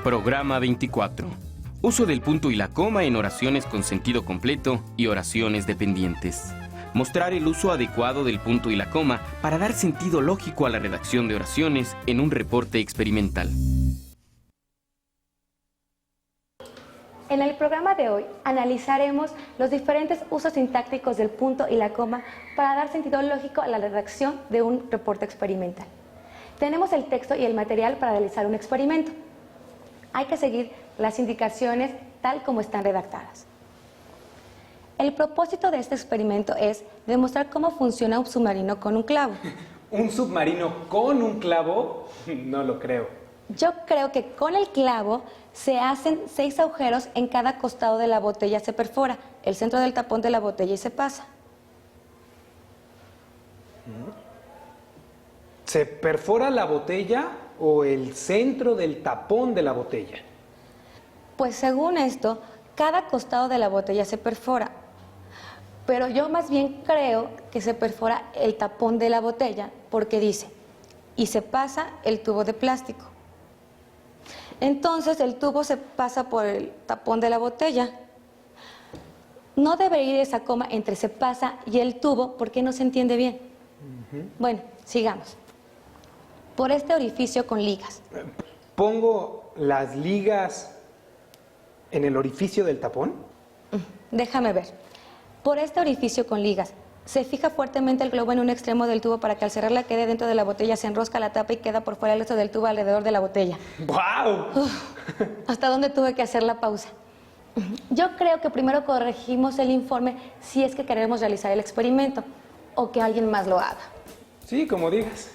Programa 24. Uso del punto y la coma en oraciones con sentido completo y oraciones dependientes. Mostrar el uso adecuado del punto y la coma para dar sentido lógico a la redacción de oraciones en un reporte experimental. En el programa de hoy analizaremos los diferentes usos sintácticos del punto y la coma para dar sentido lógico a la redacción de un reporte experimental. Tenemos el texto y el material para realizar un experimento. Hay que seguir las indicaciones tal como están redactadas. El propósito de este experimento es demostrar cómo funciona un submarino con un clavo. ¿Un submarino con un clavo? No lo creo. Yo creo que con el clavo se hacen 6 agujeros en cada costado de la botella, se perfora el centro del tapón de la botella y se pasa. ¿Se perfora la botella o el centro del tapón de la botella? Pues según esto, cada costado de la botella se perfora. Pero yo más bien creo que se perfora el tapón de la botella porque dice, y se pasa el tubo de plástico. Entonces el tubo se pasa por el tapón de la botella. No debería ir esa coma entre se pasa y el tubo porque no se entiende bien. Bueno, sigamos. Por este orificio con ligas. ¿Pongo las ligas en el orificio del tapón? Déjame ver. Por este orificio con ligas, se fija fuertemente el globo en un extremo del tubo para que al cerrarla quede dentro de la botella, se enrosca la tapa y queda por fuera el resto del tubo alrededor de la botella. ¡Guau! ¿Hasta dónde tuve que hacer la pausa? Yo creo que primero corregimos el informe si es que queremos realizar el experimento o que alguien más lo haga. Sí, como digas.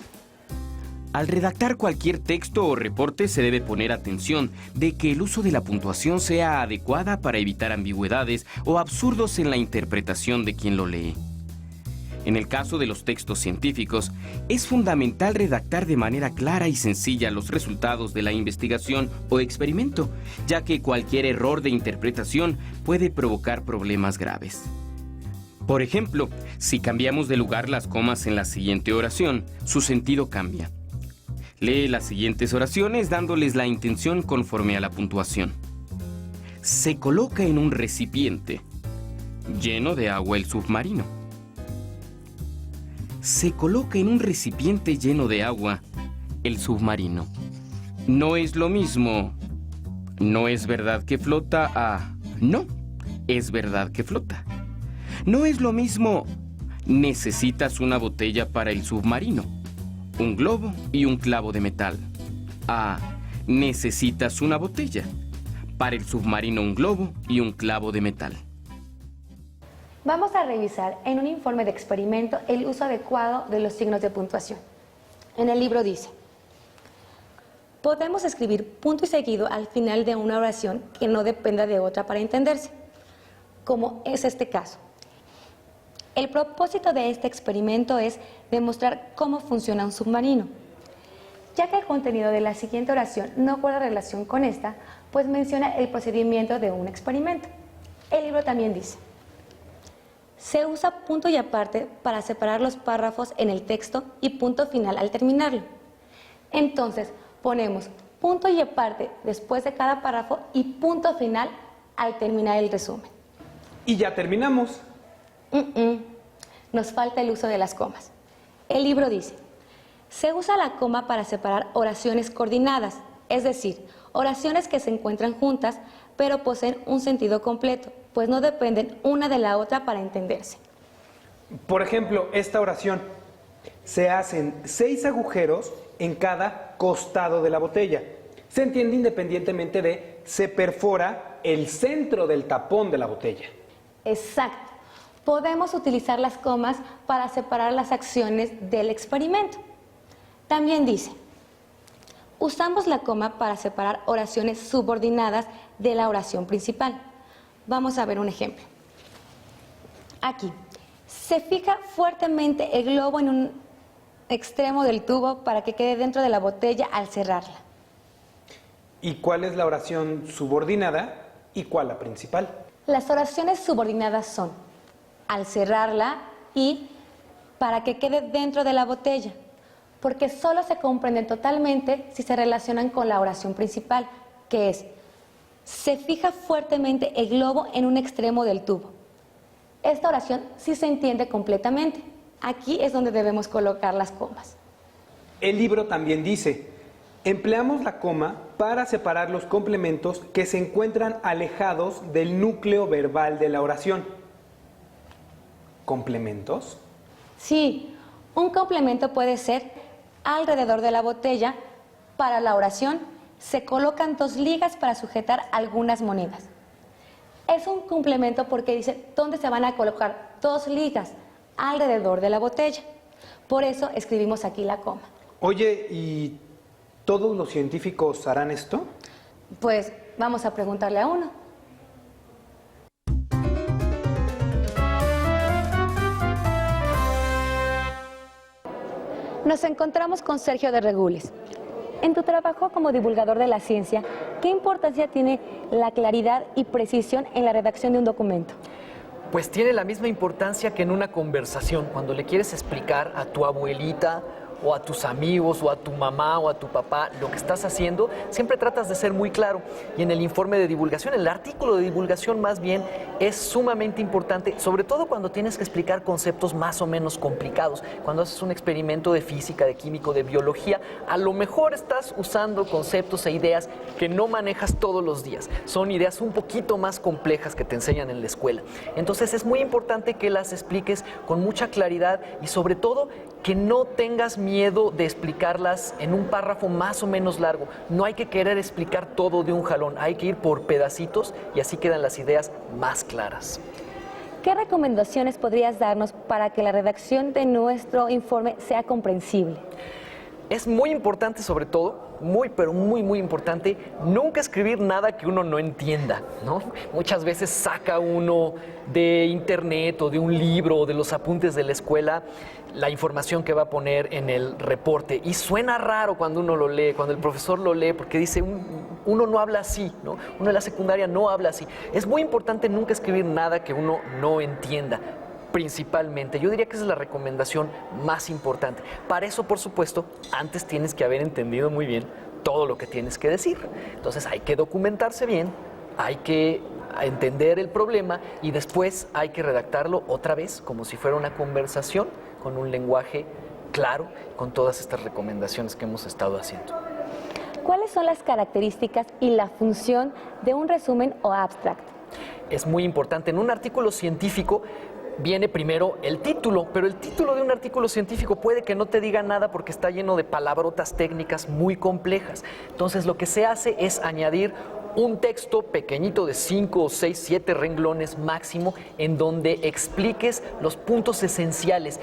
Al redactar cualquier texto o reporte se debe poner atención de que el uso de la puntuación sea adecuada para evitar ambigüedades o absurdos en la interpretación de quien lo lee. En el caso de los textos científicos, es fundamental redactar de manera clara y sencilla los resultados de la investigación o experimento, ya que cualquier error de interpretación puede provocar problemas graves. Por ejemplo, si cambiamos de lugar las comas en la siguiente oración, su sentido cambia. Lee las siguientes oraciones dándoles la intención conforme a la puntuación. Se coloca en un recipiente lleno de agua el submarino. Se coloca en un recipiente lleno de agua el submarino. No es lo mismo, no es verdad que flota a no, es verdad que flota. No es lo mismo, necesitas una botella para el submarino, un globo y un clavo de metal. A, necesitas una botella, para el submarino un globo y un clavo de metal. Vamos a revisar en un informe de experimento el uso adecuado de los signos de puntuación. En el libro dice, podemos escribir punto y seguido al final de una oración que no dependa de otra para entenderse, como es este caso. El propósito de este experimento es demostrar cómo funciona un submarino. Ya que el contenido de la siguiente oración no guarda relación con esta, pues menciona el procedimiento de un experimento. El libro también dice, se usa punto y aparte para separar los párrafos en el texto y punto final al terminarlo. Entonces, ponemos punto y aparte después de cada párrafo y punto final al terminar el resumen. Y ya terminamos. Nos falta el uso de las comas. El libro dice, se usa la coma para separar oraciones coordinadas, es decir, oraciones que se encuentran juntas, pero poseen un sentido completo, pues no dependen una de la otra para entenderse. Por ejemplo, esta oración. Se hacen 6 agujeros en cada costado de la botella. Se entiende independientemente de se perfora el centro del tapón de la botella. Exacto. Podemos utilizar las comas para separar las acciones del experimento. También dice, usamos la coma para separar oraciones subordinadas de la oración principal. Vamos a ver un ejemplo. Aquí, se fija fuertemente el globo en un extremo del tubo para que quede dentro de la botella al cerrarla. ¿Y cuál es la oración subordinada y cuál la principal? Las oraciones subordinadas son al cerrarla y para que quede dentro de la botella, porque solo se comprenden totalmente si se relacionan con la oración principal, que es: se fija fuertemente el globo en un extremo del tubo. Esta oración sí se entiende completamente. Aquí es donde debemos colocar las comas. El libro también dice: empleamos la coma para separar los complementos que se encuentran alejados del núcleo verbal de la oración. ¿Complementos? Sí, un complemento puede ser: alrededor de la botella, para la oración, se colocan 2 ligas para sujetar algunas monedas. Es un complemento porque dice dónde se van a colocar 2 ligas alrededor de la botella. Por eso escribimos aquí la coma. Oye, ¿y todos los científicos harán esto? Pues vamos a preguntarle a uno. Nos encontramos con Sergio de Regules. En tu trabajo como divulgador de la ciencia, ¿qué importancia tiene la claridad y precisión en la redacción de un documento? Pues tiene la misma importancia que en una conversación. Cuando le quieres explicar a tu abuelita o a tus amigos o a tu mamá o a tu papá lo que estás haciendo, siempre tratas de ser muy claro. Y en el informe de divulgación, el artículo de divulgación más bien, es sumamente importante, sobre todo cuando tienes que explicar conceptos más o menos complicados. Cuando haces un experimento de física, de química, de biología, a lo mejor estás usando conceptos e ideas que no manejas todos los días. Son ideas un poquito más complejas que te enseñan en la escuela. Entonces es muy importante que las expliques con mucha claridad y sobre todo que no tengas miedo de explicarlas en un párrafo más o menos largo. No hay que querer explicar todo de un jalón, hay que ir por pedacitos y así quedan las ideas más claras. ¿Qué recomendaciones podrías darnos para que la redacción de nuestro informe sea comprensible? Es muy importante, sobre todo, pero muy importante, nunca escribir nada que uno no entienda, ¿no? Muchas veces saca uno de internet o de un libro o de los apuntes de la escuela la información que va a poner en el reporte y suena raro cuando uno lo lee, cuando el profesor lo lee, porque dice, uno no habla así, ¿no? Uno en la secundaria no habla así. Es muy importante nunca escribir nada que uno no entienda. Principalmente, yo diría que esa es la recomendación más importante. Para eso, por supuesto, antes tienes que haber entendido muy bien todo lo que tienes que decir. Entonces hay que documentarse bien, hay que entender el problema y después hay que redactarlo otra vez como si fuera una conversación con un lenguaje claro, con todas estas recomendaciones que hemos estado haciendo. ¿Cuáles son las características y la función de un resumen o abstract? Es muy importante. En un artículo científico viene primero el título, pero el título de un artículo científico puede que no te diga nada porque está lleno de palabrotas técnicas muy complejas. Entonces lo que se hace es añadir un texto pequeñito de 5 o 6, 7 renglones máximo en donde expliques los puntos esenciales.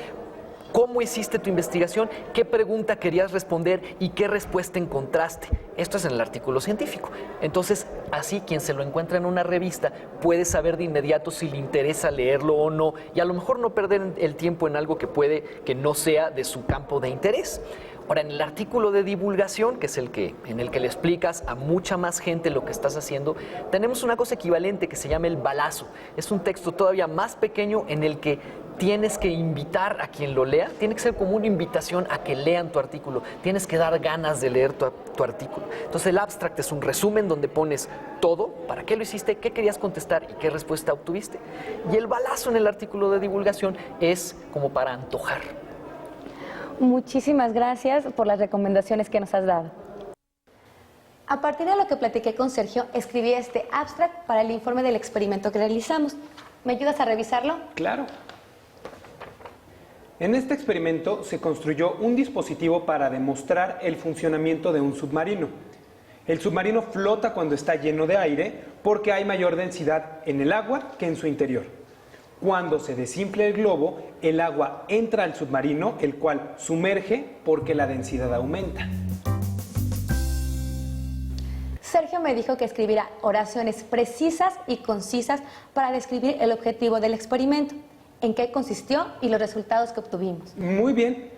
¿Cómo hiciste tu investigación? ¿Qué pregunta querías responder? ¿Y qué respuesta encontraste? Esto es en el artículo científico. Entonces, así quien se lo encuentra en una revista puede saber de inmediato si le interesa leerlo o no y a lo mejor no perder el tiempo en algo que puede que no sea de su campo de interés. Ahora, en el artículo de divulgación, que es en el que le explicas a mucha más gente lo que estás haciendo, tenemos una cosa equivalente que se llama el balazo. Es un texto todavía más pequeño en el que tienes que invitar a quien lo lea, tiene que ser como una invitación a que lean tu artículo, tienes que dar ganas de leer tu artículo. Entonces el abstract es un resumen donde pones todo, para qué lo hiciste, qué querías contestar y qué respuesta obtuviste. Y el balazo en el artículo de divulgación es como para antojar. Muchísimas gracias por las recomendaciones que nos has dado. A partir de lo que platiqué con Sergio, escribí este abstract para el informe del experimento que realizamos. ¿Me ayudas a revisarlo? Claro. En este experimento se construyó un dispositivo para demostrar el funcionamiento de un submarino. El submarino flota cuando está lleno de aire porque hay mayor densidad en el agua que en su interior. Cuando se desinfla el globo, el agua entra al submarino, el cual sumerge porque la densidad aumenta. Sergio me dijo que escribiera oraciones precisas y concisas para describir el objetivo del experimento, en qué consistió y los resultados que obtuvimos. Muy bien.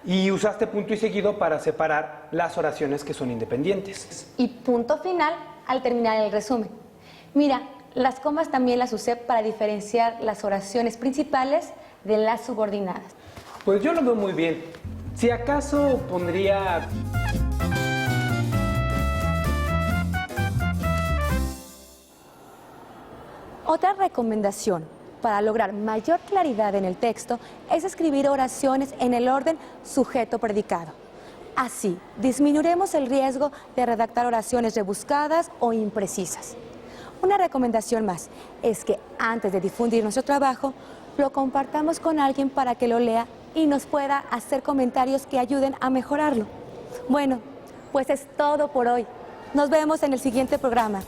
Y usaste punto y seguido para separar las oraciones que son independientes. Y punto final al terminar el resumen. Mira, las comas también las usé para diferenciar las oraciones principales de las subordinadas. Pues yo lo veo muy bien. Si acaso pondría... Otra recomendación para lograr mayor claridad en el texto es escribir oraciones en el orden sujeto-predicado. Así, disminuiremos el riesgo de redactar oraciones rebuscadas o imprecisas. Una recomendación más es que antes de difundir nuestro trabajo, lo compartamos con alguien para que lo lea y nos pueda hacer comentarios que ayuden a mejorarlo. Bueno, pues es todo por hoy. Nos vemos en el siguiente programa.